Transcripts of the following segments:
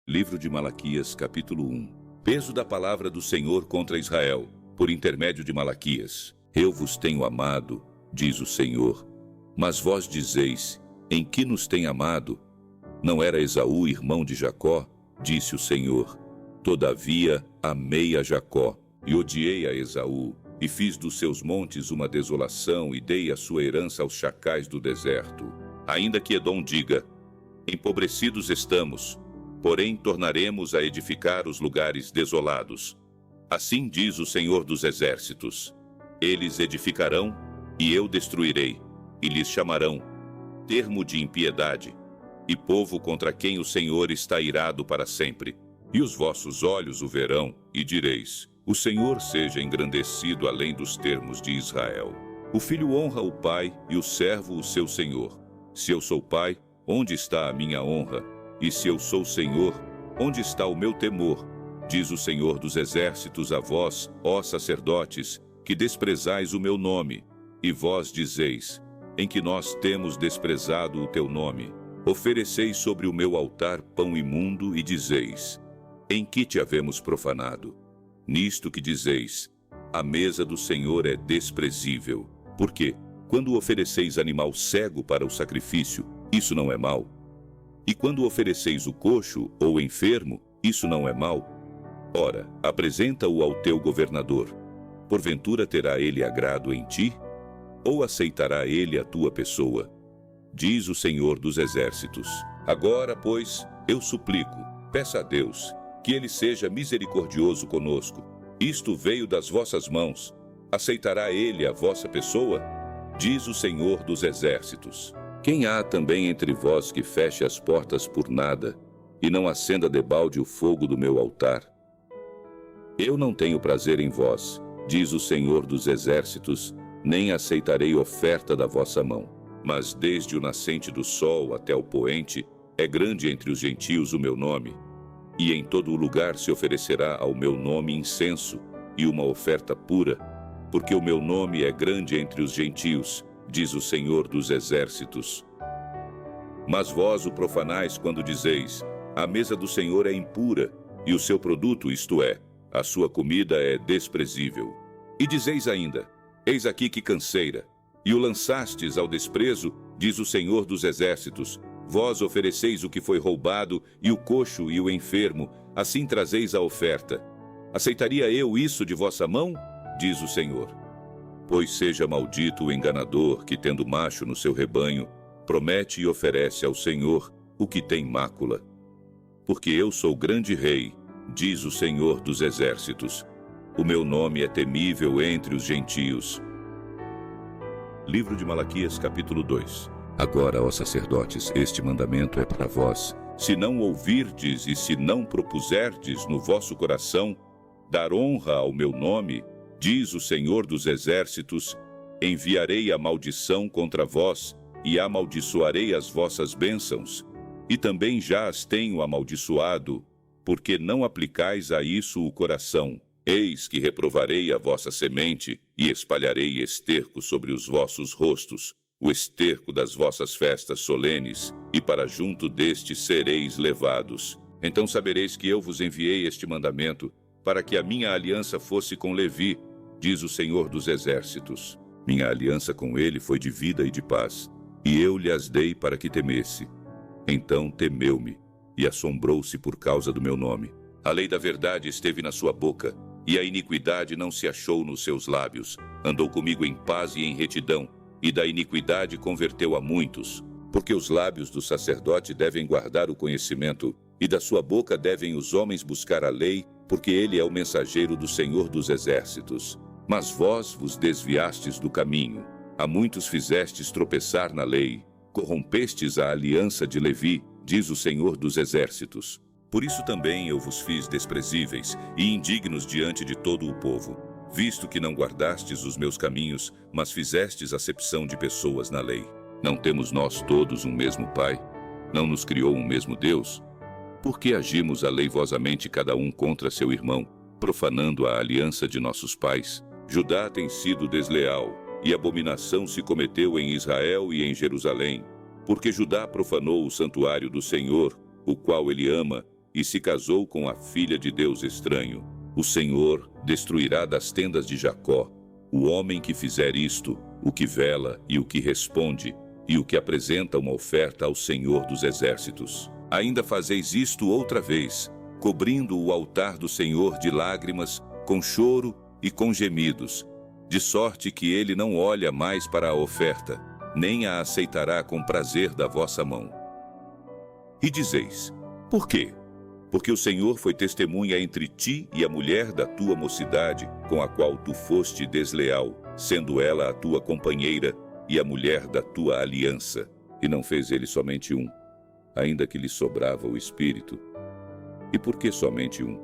Livro de Malaquias, capítulo 1. Peso da palavra do Senhor contra Israel, por intermédio de Malaquias. Eu vos tenho amado, diz o Senhor. Mas vós dizeis, em que nos tem amado? Não era Esaú irmão de Jacó? Disse o Senhor. Todavia amei a Jacó, e odiei a Esaú, e fiz dos seus montes uma desolação, e dei a sua herança aos chacais do deserto. Ainda que Edom diga, empobrecidos estamos, porém tornaremos a edificar os lugares desolados. Assim diz o Senhor dos Exércitos. Eles edificarão, e eu destruirei, e lhes chamarão termo de impiedade, e povo contra quem o Senhor está irado para sempre. E os vossos olhos o verão, e direis, o Senhor seja engrandecido além dos termos de Israel. O filho honra o pai, e o servo o seu senhor. Se eu sou pai, onde está a minha honra? E se eu sou Senhor, onde está o meu temor? Diz o Senhor dos Exércitos a vós, ó sacerdotes, que desprezais o meu nome. E vós dizeis, em que nós temos desprezado o teu nome. Ofereceis sobre o meu altar pão imundo e dizeis, em que te havemos profanado? Nisto que dizeis, a mesa do Senhor é desprezível. Porque, quando ofereceis animal cego para o sacrifício, isso não é mal? E quando ofereceis o coxo ou enfermo, isso não é mal? Ora, apresenta-o ao teu governador. Porventura terá ele agrado em ti? Ou aceitará ele a tua pessoa? Diz o Senhor dos Exércitos. Agora, pois, eu suplico, peça a Deus, que ele seja misericordioso conosco. Isto veio das vossas mãos. Aceitará ele a vossa pessoa? Diz o Senhor dos Exércitos. Quem há também entre vós que feche as portas por nada, e não acenda debalde o fogo do meu altar? Eu não tenho prazer em vós, diz o Senhor dos Exércitos, nem aceitarei oferta da vossa mão. Mas desde o nascente do sol até o poente, é grande entre os gentios o meu nome, e em todo o lugar se oferecerá ao meu nome incenso e uma oferta pura, porque o meu nome é grande entre os gentios, diz o Senhor dos Exércitos. Mas vós o profanais quando dizeis, a mesa do Senhor é impura, e o seu produto, isto é, a sua comida é desprezível. E dizeis ainda, eis aqui que canseira, e o lançastes ao desprezo, diz o Senhor dos Exércitos. Vós ofereceis o que foi roubado, e o coxo e o enfermo, assim trazeis a oferta. Aceitaria eu isso de vossa mão? Diz o Senhor. Pois seja maldito o enganador que, tendo macho no seu rebanho, promete e oferece ao Senhor o que tem mácula. Porque eu sou grande rei, diz o Senhor dos Exércitos. O meu nome é temível entre os gentios. Livro de Malaquias, capítulo 2. Agora, ó sacerdotes, este mandamento é para vós. Se não ouvirdes e se não propuserdes no vosso coração dar honra ao meu nome, diz o Senhor dos Exércitos, enviarei a maldição contra vós e amaldiçoarei as vossas bênçãos. E também já as tenho amaldiçoado, porque não aplicais a isso o coração. Eis que reprovarei a vossa semente e espalharei esterco sobre os vossos rostos, o esterco das vossas festas solenes, e para junto deste sereis levados. Então sabereis que eu vos enviei este mandamento, para que a minha aliança fosse com Levi, diz o Senhor dos Exércitos. Minha aliança com ele foi de vida e de paz, e eu lhe as dei para que temesse. Então temeu-me, e assombrou-se por causa do meu nome. A lei da verdade esteve na sua boca, e a iniquidade não se achou nos seus lábios. Andou comigo em paz e em retidão, e da iniquidade converteu a muitos. Porque os lábios do sacerdote devem guardar o conhecimento, e da sua boca devem os homens buscar a lei, porque ele é o mensageiro do Senhor dos Exércitos. Mas vós vos desviastes do caminho, a muitos fizestes tropeçar na lei, corrompestes a aliança de Levi, diz o Senhor dos Exércitos. Por isso também eu vos fiz desprezíveis e indignos diante de todo o povo, visto que não guardastes os meus caminhos, mas fizestes acepção de pessoas na lei. Não temos nós todos um mesmo Pai? Não nos criou um mesmo Deus? Por que agimos aleivosamente cada um contra seu irmão, profanando a aliança de nossos pais? Judá tem sido desleal, e abominação se cometeu em Israel e em Jerusalém, porque Judá profanou o santuário do Senhor, o qual ele ama, e se casou com a filha de Deus estranho, o Senhor destruirá das tendas de Jacó o homem que fizer isto, o que vela e o que responde, e o que apresenta uma oferta ao Senhor dos Exércitos. Ainda fazeis isto outra vez, cobrindo o altar do Senhor de lágrimas, com choro e com gemidos, de sorte que ele não olha mais para a oferta, nem a aceitará com prazer da vossa mão. E dizeis: por quê? Porque o Senhor foi testemunha entre ti e a mulher da tua mocidade, com a qual tu foste desleal, sendo ela a tua companheira e a mulher da tua aliança. E não fez ele somente um, ainda que lhe sobrava o espírito. E por que somente um?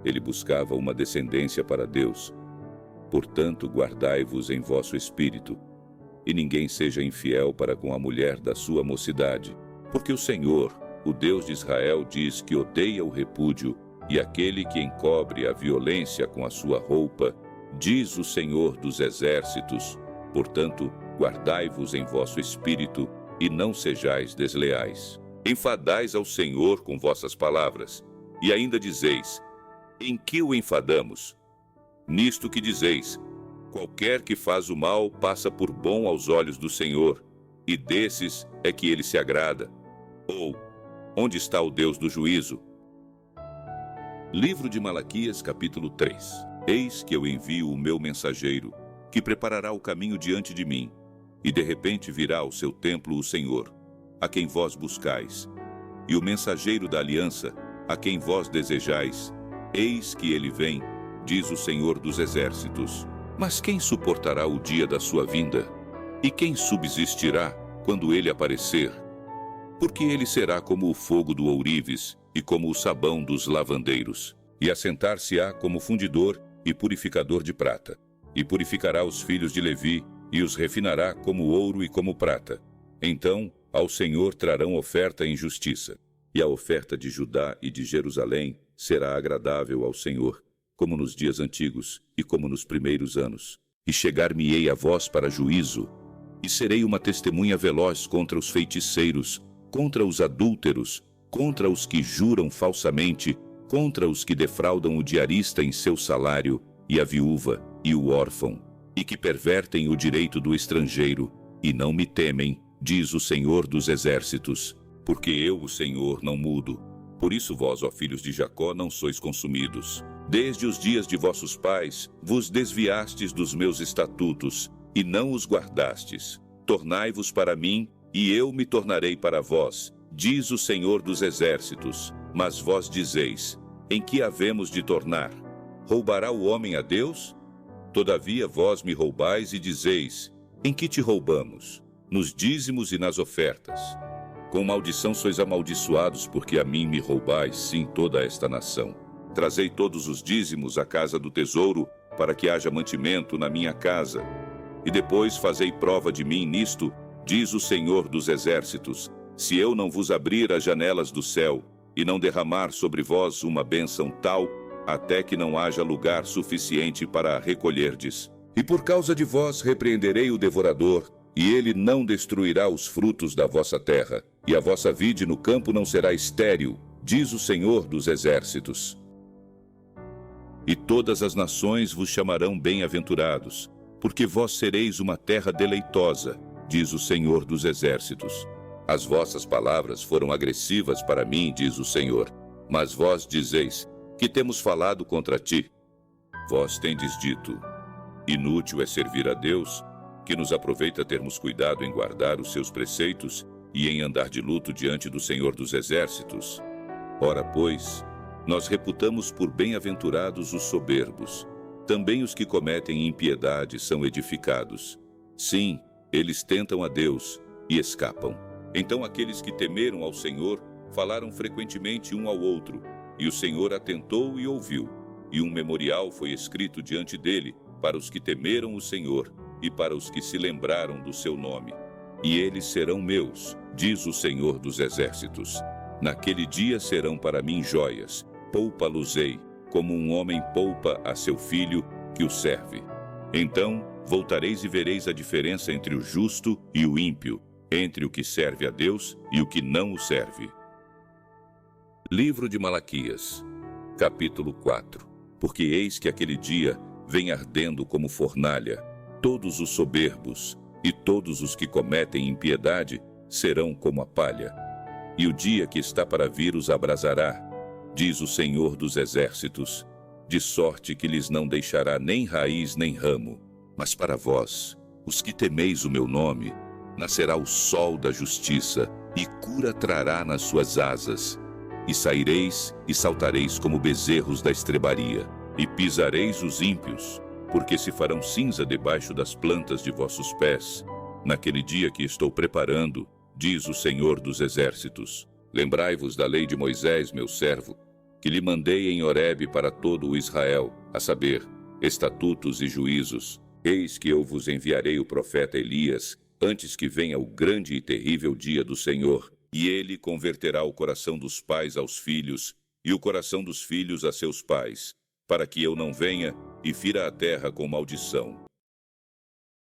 Ele buscava uma descendência para Deus. Portanto, guardai-vos em vosso espírito, e ninguém seja infiel para com a mulher da sua mocidade, porque o Senhor, o Deus de Israel, diz que odeia o repúdio, e aquele que encobre a violência com a sua roupa, diz o Senhor dos Exércitos. Portanto, guardai-vos em vosso espírito, e não sejais desleais. Enfadais ao Senhor com vossas palavras, e ainda dizeis: em que o enfadamos? Nisto que dizeis: qualquer que faz o mal passa por bom aos olhos do Senhor, e desses é que ele se agrada. Ou, onde está o Deus do juízo? Livro de Malaquias, capítulo 3. Eis que eu envio o meu mensageiro, que preparará o caminho diante de mim, e de repente virá ao seu templo o Senhor, a quem vós buscais, e o mensageiro da aliança, a quem vós desejais. Eis que ele vem, diz o Senhor dos Exércitos. Mas quem suportará o dia da sua vinda? E quem subsistirá quando ele aparecer? Porque ele será como o fogo do ourives e como o sabão dos lavandeiros, e assentar-se-á como fundidor e purificador de prata, e purificará os filhos de Levi, e os refinará como ouro e como prata. Então ao Senhor trarão oferta em justiça, e a oferta de Judá e de Jerusalém será agradável ao Senhor, como nos dias antigos e como nos primeiros anos. E chegar-me-ei a vós para juízo, e serei uma testemunha veloz contra os feiticeiros, contra os adúlteros, contra os que juram falsamente, contra os que defraudam o diarista em seu salário, e a viúva e o órfão, e que pervertem o direito do estrangeiro, e não me temem, diz o Senhor dos Exércitos, porque eu, o Senhor, não mudo. Por isso vós, ó filhos de Jacó, não sois consumidos. Desde os dias de vossos pais, vos desviastes dos meus estatutos, e não os guardastes. Tornai-vos para mim, e eu me tornarei para vós, diz o Senhor dos Exércitos. Mas vós dizeis: em que havemos de tornar? Roubará o homem a Deus? Todavia vós me roubais e dizeis: em que te roubamos? Nos dízimos e nas ofertas. Com maldição sois amaldiçoados, porque a mim me roubais, sim, toda esta nação. Trazei todos os dízimos à casa do tesouro, para que haja mantimento na minha casa. E depois fazei prova de mim nisto, diz o Senhor dos Exércitos, se eu não vos abrir as janelas do céu, e não derramar sobre vós uma bênção tal, até que não haja lugar suficiente para a recolherdes. E por causa de vós repreenderei o devorador, e ele não destruirá os frutos da vossa terra, e a vossa vide no campo não será estéril, diz o Senhor dos Exércitos. E todas as nações vos chamarão bem-aventurados, porque vós sereis uma terra deleitosa, diz o Senhor dos Exércitos. As vossas palavras foram agressivas para mim, diz o Senhor, mas vós dizeis: que temos falado contra ti? Vós tendes dito: inútil é servir a Deus, que nos aproveita termos cuidado em guardar os seus preceitos e em andar de luto diante do Senhor dos Exércitos. Ora, pois, nós reputamos por bem-aventurados os soberbos. Também os que cometem impiedade são edificados. Sim, eles tentam a Deus e escapam. Então aqueles que temeram ao Senhor falaram frequentemente um ao outro, e o Senhor atentou e ouviu, e um memorial foi escrito diante dele para os que temeram o Senhor e para os que se lembraram do seu nome. E eles serão meus, diz o Senhor dos Exércitos. Naquele dia serão para mim joias, poupa-los-ei, como um homem poupa a seu filho que o serve. Então voltareis e vereis a diferença entre o justo e o ímpio, entre o que serve a Deus e o que não o serve. Livro de Malaquias, capítulo 4. Porque eis que aquele dia vem ardendo como fornalha, todos os soberbos e todos os que cometem impiedade serão como a palha. E o dia que está para vir os abrasará, diz o Senhor dos Exércitos, de sorte que lhes não deixará nem raiz nem ramo. Mas para vós, os que temeis o meu nome, nascerá o sol da justiça, e cura trará nas suas asas. E saireis e saltareis como bezerros da estrebaria, e pisareis os ímpios, porque se farão cinza debaixo das plantas de vossos pés, naquele dia que estou preparando, diz o Senhor dos Exércitos. Lembrai-vos da lei de Moisés, meu servo, que lhe mandei em Horebe para todo o Israel, a saber, estatutos e juízos. Eis que eu vos enviarei o profeta Elias, antes que venha o grande e terrível dia do Senhor, e ele converterá o coração dos pais aos filhos, e o coração dos filhos a seus pais, para que eu não venha e fira a terra com maldição.